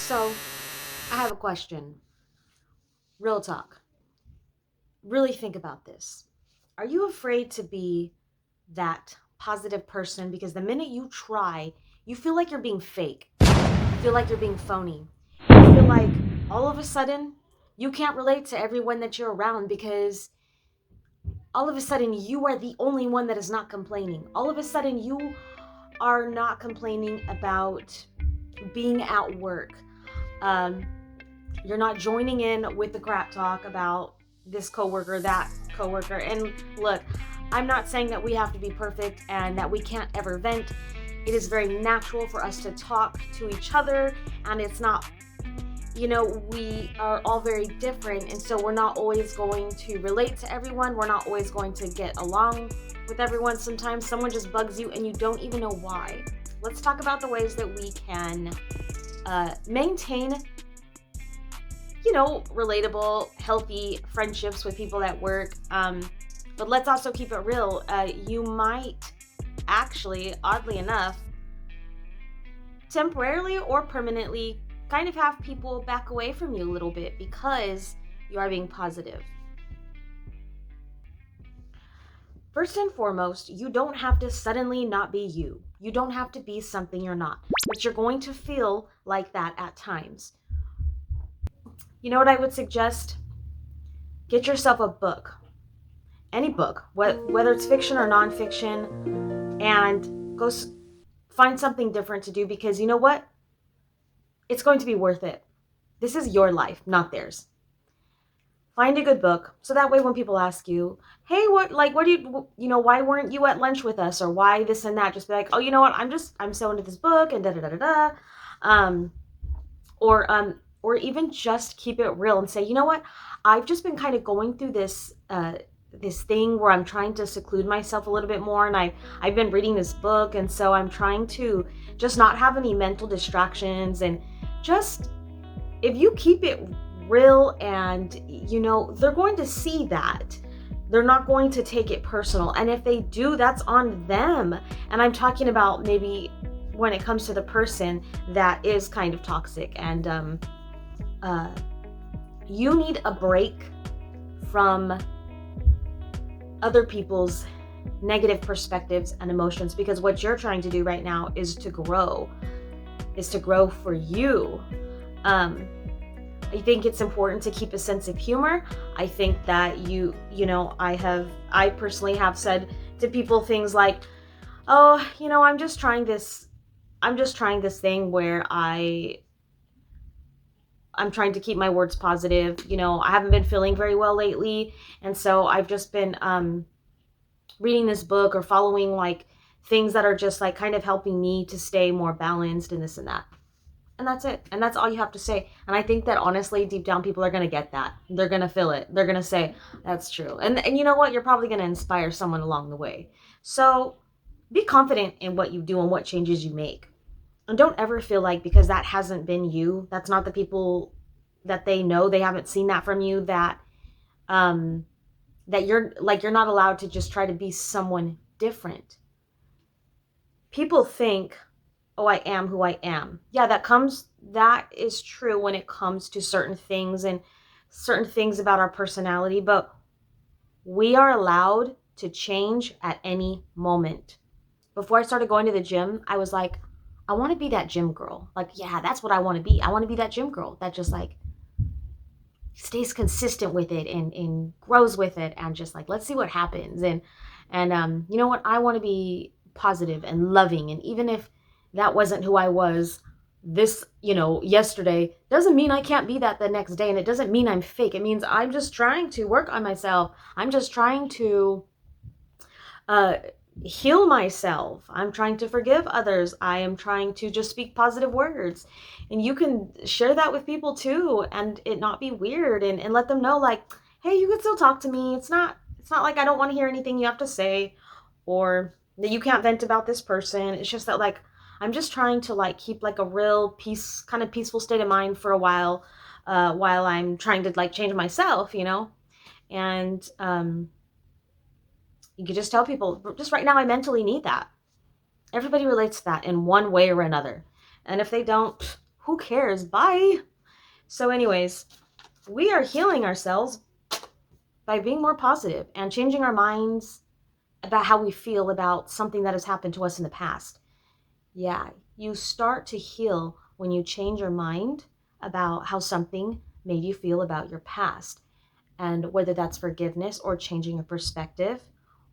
So, I have a question. Real talk. Really think about this. Are you afraid to be that positive person because the minute you try, you feel like you're being fake? You feel like you're being phony. You feel like all of a sudden you can't relate to everyone that you're around because all of a sudden you are the only one that is not complaining. All of a sudden you are not complaining about being at work. Um, You're not joining in with the crap talk about this coworker, that coworker. And look, I'm not saying that we have to be perfect and that we can't ever vent. It is very natural for us to talk to each other, and it's not, we are all very different, and so we're not always going to relate to everyone. We're not always going to get along with everyone. Sometimes someone just bugs you and you don't even know why. Let's talk about the ways that we can maintain relatable, healthy friendships with people at work. But let's also keep it real. You might actually, oddly enough, temporarily or permanently kind of have people back away from you a little bit because you are being positive. First and foremost, you don't have to suddenly not be you. You don't have to be something you're not, but you're going to feel like that at times. You know what I would suggest? Get yourself a book, any book, whether it's fiction or nonfiction, and find something different to do because you know what? It's going to be worth it. This is your life, not theirs. Find a good book so that way when people ask you, hey, what do why weren't you at lunch with us or why this and that? Just be like, oh, you know what? I'm so into this book and da da da da da. Um, or even just keep it real and say, you know what? I've just been kind of going through this thing where I'm trying to seclude myself a little bit more, and I've been reading this book, and so I'm trying to just not have any mental distractions, and just if you keep it real, and they're going to see that. They're not going to take it personal, and if they do, that's on them. And I'm talking about maybe when it comes to the person that is kind of toxic, and you need a break from other people's negative perspectives and emotions, because what you're trying to do right now is to grow for you. I think it's important to keep a sense of humor. I think that I personally have said to people things like, oh, I'm just trying this thing where I'm trying to keep my words positive. I haven't been feeling very well lately, and so I've just been reading this book or following like things that are just like kind of helping me to stay more balanced and this and that. And that's it. And that's all you have to say. And I think that honestly, deep down, people are going to get that. They're going to feel it. They're going to say, that's true. And you know what? You're probably going to inspire someone along the way. So be confident in what you do and what changes you make. And don't ever feel like because that hasn't been you, that's not the people that they know, they haven't seen that from you, um, that you're not allowed to just try to be someone different. People think, oh, I am who I am. Yeah, that is true when it comes to certain things and certain things about our personality, but we are allowed to change at any moment. Before I started going to the gym, I was like, I want to be that gym girl. Like, yeah, that's what I want to be. I want to be that gym girl that just like stays consistent with it and grows with it and just like, let's see what happens. And you know what? I want to be positive and loving. And even if that wasn't who I was yesterday, doesn't mean I can't be that the next day. And it doesn't mean I'm fake. It means I'm just trying to work on myself. I'm just trying to uh, heal myself. I'm trying to forgive others. I am trying to just speak positive words. And you can share that with people too and it not be weird and let them know like, hey, you can still talk to me. It's not like I don't want to hear anything you have to say or that you can't vent about this person. It's just that like I'm just trying to like keep like a real peaceful state of mind for a while I'm trying to like change myself. And you could just tell people, just right now, I mentally need that. Everybody relates to that in one way or another. And if they don't, who cares? Bye. So anyways, we are healing ourselves by being more positive and changing our minds about how we feel about something that has happened to us in the past. Yeah, you start to heal when you change your mind about how something made you feel about your past. And whether that's forgiveness or changing your perspective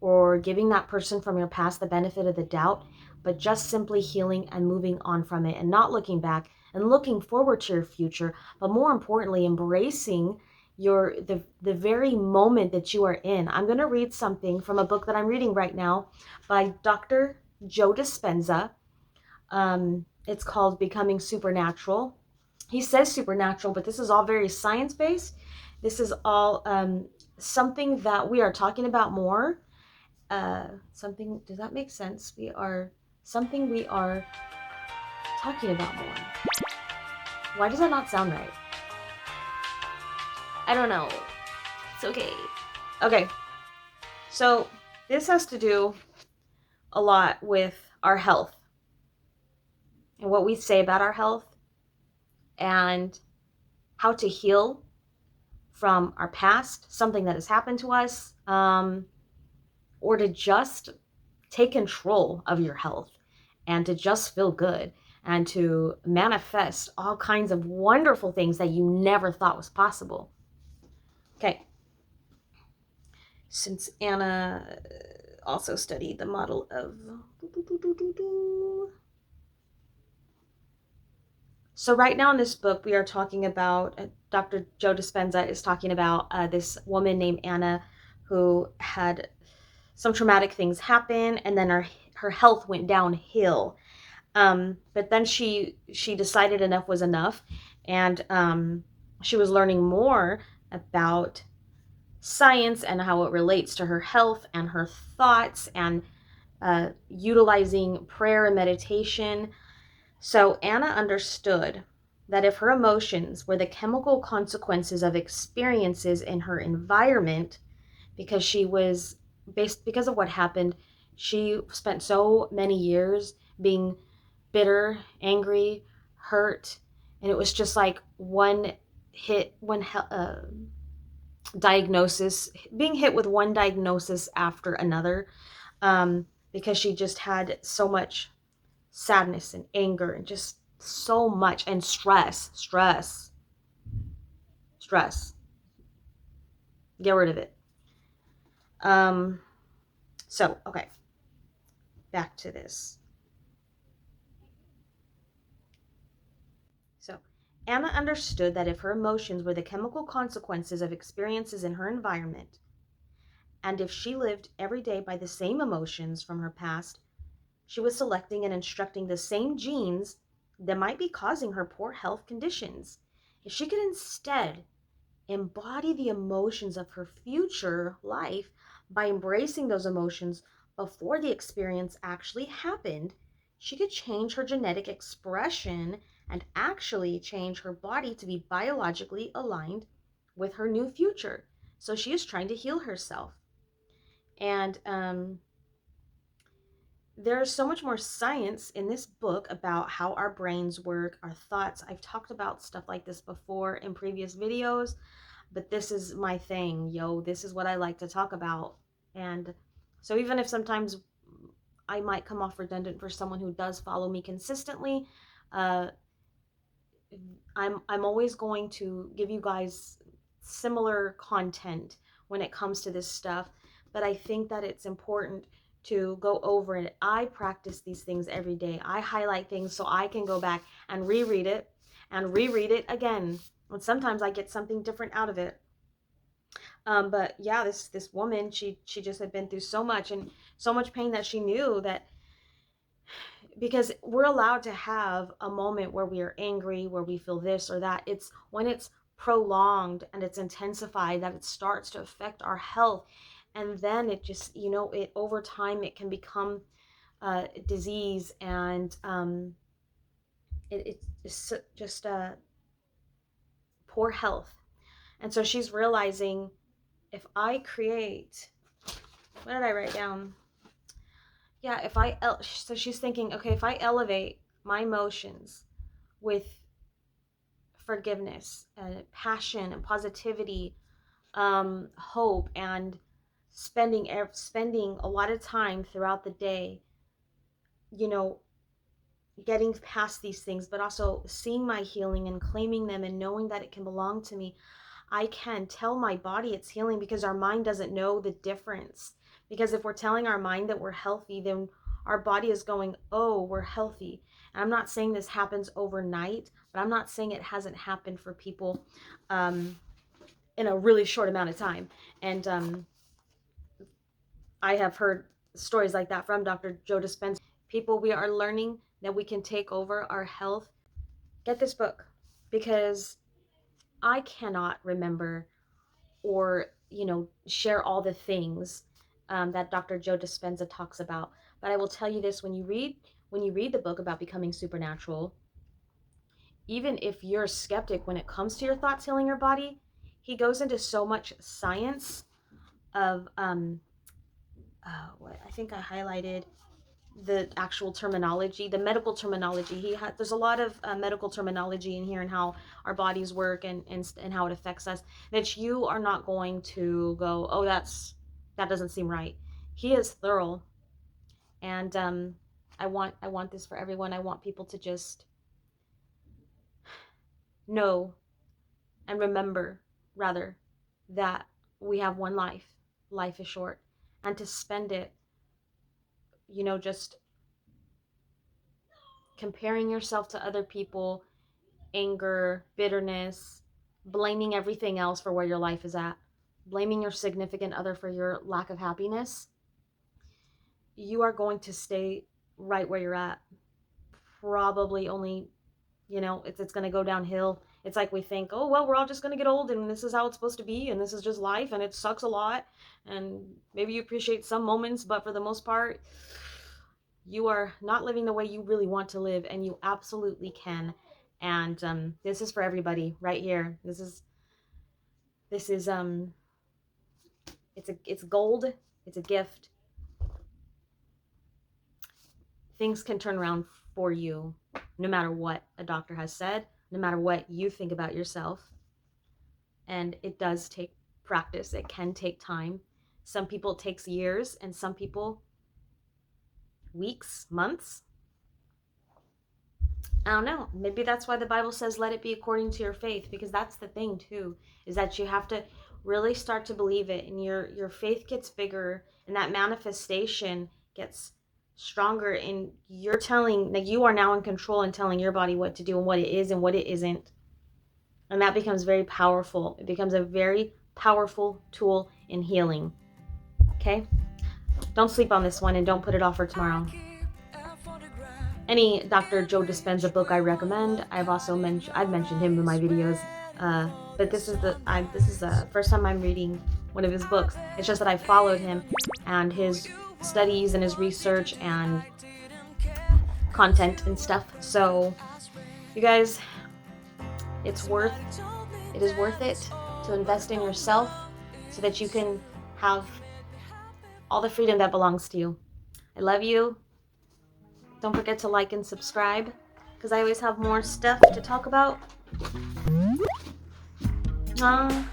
or giving that person from your past the benefit of the doubt, but just simply healing and moving on from it and not looking back and looking forward to your future, but more importantly, embracing the very moment that you are in. I'm going to read something from a book that I'm reading right now by Dr. Joe Dispenza. It's called Becoming Supernatural. He says supernatural, but this is all very science-based. This is all something that we are talking about more. Something, does that make sense? Something we are talking about more. Why does that not sound right? I don't know. It's okay. Okay. So this has to do a lot with our health and what we say about our health and how to heal from our past, something that has happened to us, or to just take control of your health and to just feel good and to manifest all kinds of wonderful things that you never thought was possible. Okay. Since Anna also studied the model of... So right now in this book, we are talking about, Dr. Joe Dispenza is talking about this woman named Anna who had some traumatic things happen, and then her health went downhill. But then she decided enough was enough, and she was learning more about science and how it relates to her health and her thoughts, and utilizing prayer and meditation. So Anna understood that if her emotions were the chemical consequences of experiences in her environment, because because of what happened, she spent so many years being bitter, angry, hurt, and it was just like one diagnosis, being hit with one diagnosis after another, because she just had so much sadness and anger and just so much, and stress. Get rid of it. So, okay, back to this. So, Anna understood that if her emotions were the chemical consequences of experiences in her environment, and if she lived every day by the same emotions from her past, she was selecting and instructing the same genes that might be causing her poor health conditions. If she could instead embody the emotions of her future life by embracing those emotions before the experience actually happened, she could change her genetic expression and actually change her body to be biologically aligned with her new future. So she is trying to heal herself. And there's so much more science in this book about how our brains work, our thoughts. I've talked about stuff like this before in previous videos, but this is my thing, yo. This is what I like to talk about. And so even if sometimes I might come off redundant for someone who does follow me consistently, uh, I'm always going to give you guys similar content when it comes to this stuff, but I think that it's important to go over it. I practice these things every day. I highlight things so I can go back and reread it again. And sometimes I get something different out of it. But yeah, this woman, she just had been through so much and so much pain that she knew that, because we're allowed to have a moment where we are angry, where we feel this or that. It's when it's prolonged and it's intensified that it starts to affect our health. And then it just, it over time, it can become disease, and it's just poor health. And so she's realizing, if I create, what did I write down? Yeah, so she's thinking, okay, if I elevate my emotions with forgiveness, passion and positivity, hope, and spending a lot of time throughout the day, you know, getting past these things, but also seeing my healing and claiming them and knowing that it can belong to me. I can tell my body it's healing because our mind doesn't know the difference. Because if we're telling our mind that we're healthy, then our body is going, oh, we're healthy. And I'm not saying this happens overnight, but I'm not saying it hasn't happened for people in a really short amount of time. And I have heard stories like that from Dr. Joe Dispenza. People, we are learning that we can take over our health. Get this book, because I cannot remember or, share all the things that Dr. Joe Dispenza talks about. But I will tell you this: when you read the book about becoming supernatural, even if you're a skeptic when it comes to your thoughts healing your body, he goes into so much science of what I think I highlighted the actual terminology, the medical terminology. There's a lot of medical terminology in here and how our bodies work and how it affects us, that you are not going to go, oh, that doesn't seem right. He is thorough, and I want this for everyone. I want people to just know and remember, rather, that we have one life. Life is short, and to spend it, just comparing yourself to other people, anger, bitterness, blaming everything else for where your life is at, blaming your significant other for your lack of happiness, you are going to stay right where you're at. Probably only, it's going to go downhill. It's like we think, oh, well, we're all just going to get old and this is how it's supposed to be and this is just life and it sucks a lot. And maybe you appreciate some moments, but for the most part, you are not living the way you really want to live, and you absolutely can. And this is for everybody right here. This is it's gold. It's a gift. Things can turn around for you no matter what a doctor has said, no matter what you think about yourself. And it does take practice. It can take time. Some people it takes years, and some people weeks, months. I don't know. Maybe that's why the Bible says, let it be according to your faith, because that's the thing too, is that you have to really start to believe it, and your faith gets bigger, and that manifestation gets stronger, and you're telling, like, you are now in control and telling your body what to do and what it is and what it isn't. And that becomes very powerful. It becomes a very powerful tool in healing. Okay? Don't sleep on this one, and don't put it off for tomorrow. Any Dr. Joe Dispenza book I recommend. I've mentioned him in my videos, but this is the first time I'm reading one of his books. It's just that I followed him and his studies and his research and content and stuff. So, you guys, it is worth it to invest in yourself so that you can have all the freedom that belongs to you. I love you. Don't forget to like and subscribe, because I always have more stuff to talk about. Bye.